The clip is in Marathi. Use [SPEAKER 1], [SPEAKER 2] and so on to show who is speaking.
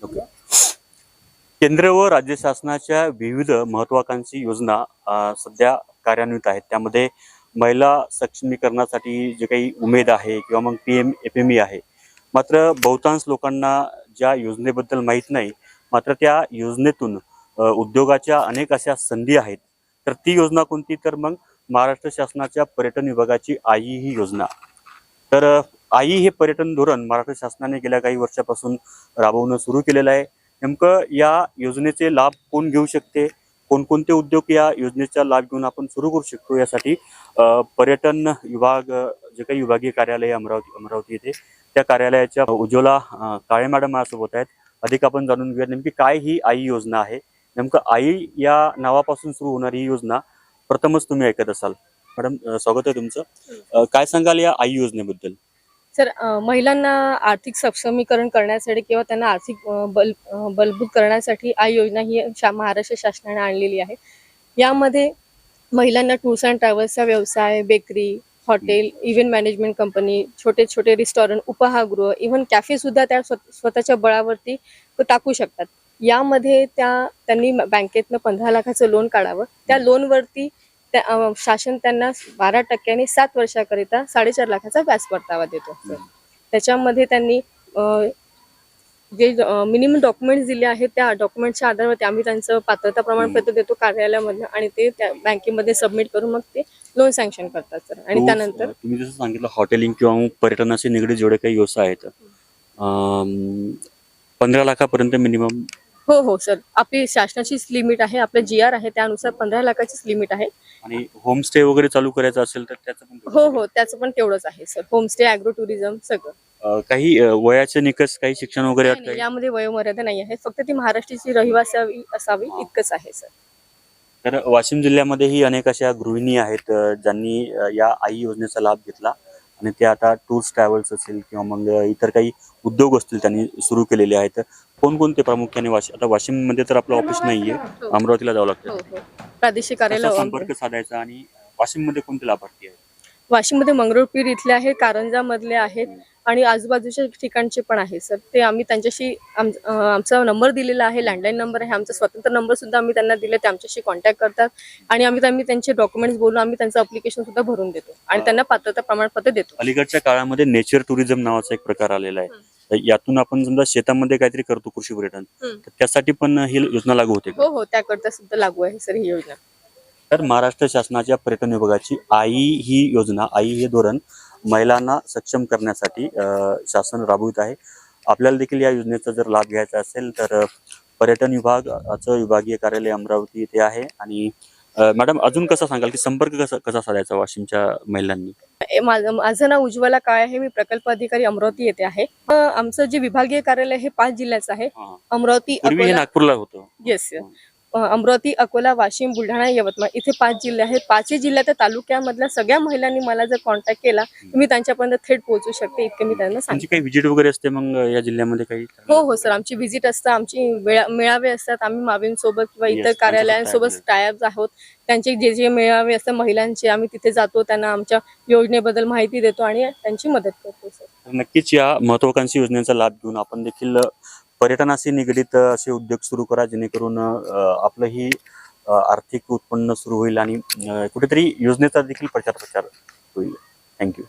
[SPEAKER 1] ओके. केंद्र व राज्य शासनाच्या विविध महत्वाकांक्षी योजना सध्या कार्यान्वित आहेत. त्यामध्ये महिला सक्षमीकरणासाठी जे काही उमेद आहे किंवा मग PM-FME आहे. मात्र बहुतांश लोकांना ज्या योजनेबद्दल माहीत नाही, मात्र त्या योजनेतून उद्योगाच्या अनेक अशा संधी आहेत. तर ती योजना कोणती? तर मग महाराष्ट्र शासनाच्या पर्यटन विभागाची आई ही योजना. तर आई हे पर्यटन धोरण महाराष्ट्र शासनाने गेल्या काही वर्षापासून राबवणं सुरू केलेलं आहे. नेमकं या योजनेचे लाभ कोण घेऊ शकते, कोणकोणते उद्योग या योजनेचा लाभ घेऊन आपण सुरू करू शकतो, यासाठी पर्यटन विभाग जे काही विभागीय कार्यालय अमरावती येथे त्या कार्यालयाच्या उज्ज्वला काळे मॅडम माझ्यासोबत आहेत. अधिक आपण जाणून घेऊया नेमकी काय ही आई योजना आहे. नेमकं आई या नावापासून सुरू होणारी ही योजना प्रथमच तुम्ही ऐकत असाल. मॅडम, स्वागत आहे तुमचं. काय सांगाल या आई योजनेबद्दल?
[SPEAKER 2] सर, महिलांना आर्थिक सक्षमीकरण करण्यासाठी किंवा त्यांना आर्थिक बलभूत करण्यासाठी आई योजना ही महाराष्ट्र शासनाने आणलेली आहे. यामध्ये महिलांना टूर्स अँड ट्रॅव्हल्सचा व्यवसाय, bakery, hotel, event management company, छोटे छोटे रेस्टॉरंट, उपाहारगृह, इव्हन कॅफे सुद्धा त्या स्वतःच्या बळावरती टाकू शकतात. यामध्ये त्यांनी बँकेतनं 15 लाखाचं लोन काढावं. त्या लोनवरती शासन त्यांना 12% 7 वर्षाकरिता 4.5 लाखाचा व्याज परतावा देतो. त्याच्यामध्ये त्यांनी जे मिनिमम डॉक्युमेंट्स दिले आहेत त्या डॉक्युमेंटच्या आधारावरती आम्ही त्यांचं पात्रता प्रमाणपत्र देतो कार्यालयामधनं आणि ते त्या बँकेमध्ये सबमिट करून मग ते लोन सँक्शन करतात सर. आणि त्यानंतर
[SPEAKER 1] तुम्ही जसं सांगितलं हॉटेलिंग किंवा पर्यटनाशी निगडीत जेवढे काही व्यवसाय आहेत, 15 लाखापर्यंत मिनिमम.
[SPEAKER 2] हो सर, आपली शासनाचीच लिमिट आहे, आपलं GR आहे त्यानुसार 15 लाखाचीच लिमिट आहे.
[SPEAKER 1] आणि होमस्टे वगैरे चालू करायचं असेल तर त्याचं पण?
[SPEAKER 2] हो त्याचं पण तेवढंच आहे सर. होमस्टे, ॲग्रो टुरिझम सगळं.
[SPEAKER 1] काही वयाचे निकष, काही शिक्षण वगैरे?
[SPEAKER 2] नाही, यामध्ये वयोमर्यादा नाही आहे, फक्त ती महाराष्ट्राची रहिवासी असावी इतकंच आहे सर.
[SPEAKER 1] तर वाशिम जिल्ह्यामध्येही अनेक अशा गृहिणी आहेत ज्यांनी या आई योजनेचा लाभ घेतला आणि ते आता टूर्स ट्रॅव्हल्स असेल किंवा मग इतर काही उद्योग असतील त्यांनी सुरू केलेले आहेत. कोणकोणते प्रामुख्याने? आता वाशिममध्ये तर आपलं ऑफिस नाहीये, अमरावतीला जावं लागतं.
[SPEAKER 2] प्रादेशिक कार्यालय.
[SPEAKER 1] संपर्क साधायचा आणि वाशिममध्ये कोणते लाभार्थी आहेत?
[SPEAKER 2] वाशिममध्ये मंगरुळपीर इथले आहेत, कारंजा मधले आहेत आणि आजूबाजूच्या ठिकाणचे पण आहे सर. ते आम्ही त्यांच्याशी आमचा नंबर दिलेला आहे, लँडलाईन नंबर आहे, आमचा स्वतंत्र नंबर सुद्धा आम्ही त्यांना दिले. ते आमच्याशी कॉन्टॅक्ट करतात आणि आम्ही त्यांचे डॉक्युमेंट्स बोलून आम्ही त्यांचं अप्लिकेशन सुद्धा भरून देतो आणि त्यांना पात्रता प्रमाणपत्र देतो.
[SPEAKER 1] अलीकडच्या काळामध्ये नेचर टुरिझम नावाचा एक प्रकार आलेला आहे. यातून आपण समजा शेतामध्ये काहीतरी करतो, कृषी पर्यटन, तर त्यासाठी पण ही योजना लागू होते?
[SPEAKER 2] हो, त्याकरता सुद्धा लागू आहे सर ही योजना.
[SPEAKER 1] तर महाराष्ट्र शासनाच्या पर्यटन विभागाची आई ही योजना, आई हे धोरण महिलांना सक्षम करण्यासाठी शासन राबवित आहे. आपल्याला देखील या योजनेचा जर लाभ घ्यायचा असेल तर पर्यटन विभागाचं विभागीय कार्यालय अमरावती येथे आहे. आणि मॅडम, अजून कसं सांगाल की संपर्क कसा साधायचा वाशिमच्या महिलांनी?
[SPEAKER 2] माझं नाव उज्ज्वला काळे आहे, मी प्रकल्प अधिकारी अमरावती येथे आहे. आमचं जे विभागीय कार्यालय हे 5 जिल्ह्याचं आहे. अमरावती,
[SPEAKER 1] नागपूरला होतं.
[SPEAKER 2] येस, अमरावती, अकोला, वाशिम, बुलढाणा, यवतमाळ इथे 5 जिल्हे आहेत. 5ही जिल्ह्याच्या तालुक्यामधल्या सगळ्या महिलांनी मला जर कॉन्टॅक्ट केला तर मी त्यांच्यापर्यंत थेट पोहोचू शकते, इतके मी त्यांना सांगते.
[SPEAKER 1] काही व्हिजिट वगैरे असते मग या जिल्ह्यामध्ये काही?
[SPEAKER 2] हो सर, आमची व्हिजिट असतात, आमची मेळावे असतात. आम्ही मावींसोबत किंवा इतर कार्यालयांसोबत टायअप आहोत. त्यांचे जे मेळावे असतात महिलांचे, आम्ही तिथे जातो, त्यांना आमच्या योजनेबद्दल माहिती देतो आणि त्यांची मदत करतो सर.
[SPEAKER 1] नक्कीच या महत्वाकांक्षी योजनेचा लाभ घेऊन आपण देखील पर्यटनाशी निगडीत असे उद्योग सुरू करा, जेणेकरून आपलंही आर्थिक उत्पन्न सुरू होईल आणि कुठेतरी योजनेचा देखील प्रचार होईल. थँक्यू.